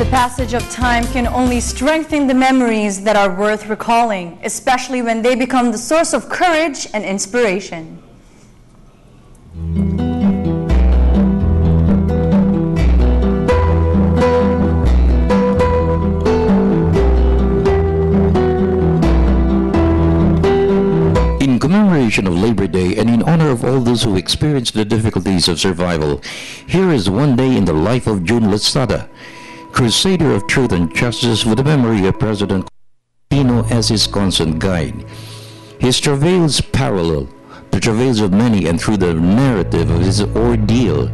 The passage of time can only strengthen the memories that are worth recalling, especially when they become the source of courage and inspiration. In commemoration of Labor Day and in honor of all those who experienced the difficulties of survival, here is one day in the life of June Lasada, crusader of truth and justice, with the memory of President Aquino as his constant guide. His travails parallel the travails of many, and through the narrative of his ordeal,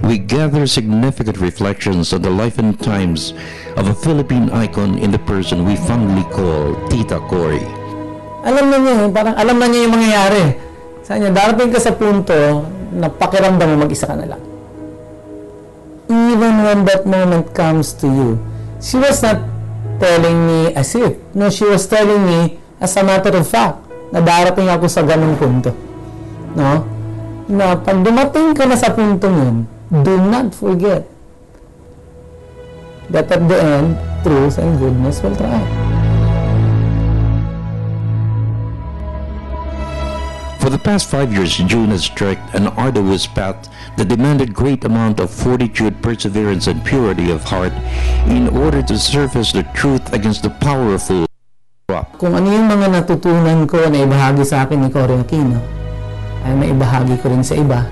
we gather significant reflections on the life and times of a Philippine icon in the person we fondly call Tita Cory. Alam na niya, parang alam na niya yung mangyayari. Sa niya, darating ka sa punto na pakiramdam mo mag-isa ka na lang. Even when that moment comes to you, she was not telling me as if. No, she was telling me as a matter of fact na darating ako sa ganung punto. No? Na pag dumating ka na sa punto yun, do not forget that at the end, truth and goodness will triumph. For the past 5 years, June has trekked an arduous path that demanded great amount of fortitude, perseverance, and purity of heart in order to surface the truth against the powerful corrupt. Kung ano yung mga natutunan ko na ibahagi sa akin ni Cory Aquino, ay maibahagi ko rin sa iba.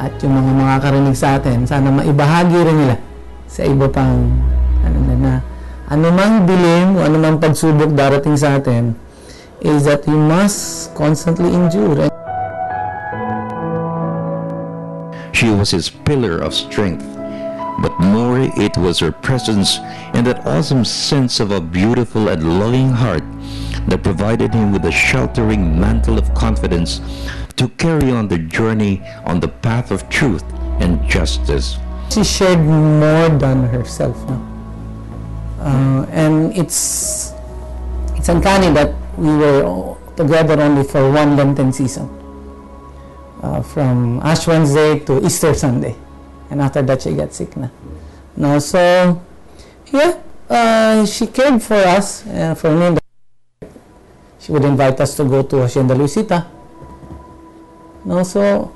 At yung mga makakarinig sa atin, sana maibahagi rin nila sa iba pang anumang dilim o anumang pagsubok darating sa atin, is that you must constantly endure. She was his pillar of strength, but more it was her presence and that awesome sense of a beautiful and loving heart that provided him with a sheltering mantle of confidence to carry on the journey on the path of truth and justice. She shared more than herself, no? And it's uncanny that we were together only for one Lenten season, from Ash Wednesday to Easter Sunday, and after that she got sick na. No, so yeah, she cared for us, for me. She would invite us to go to Hacienda Luisita. No, so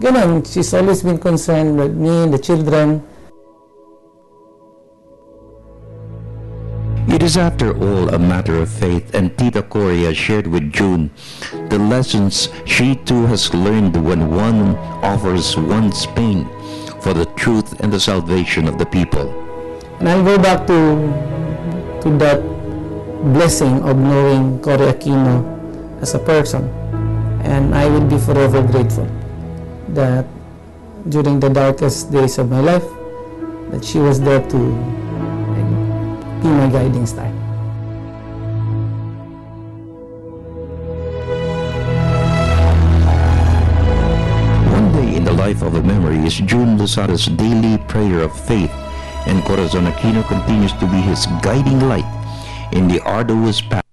ganun, she's always been concerned with me, the children. It is after all a matter of faith, and Tita Cory has shared with June the lessons she too has learned when one offers one's pain for the truth and the salvation of the people. And I'll go back to that blessing of knowing Cory Aquino as a person, and I will be forever grateful that during the darkest days of my life, that she was there to be my guiding star. One day in the life of a memory is June Lasada's daily prayer of faith, and Corazon Aquino continues to be his guiding light in the arduous path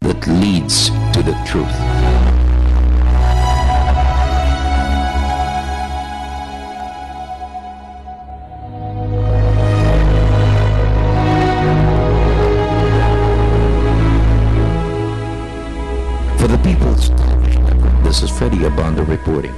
that leads to the truth. For the People's Television Network, this is Freddie Abando reporting.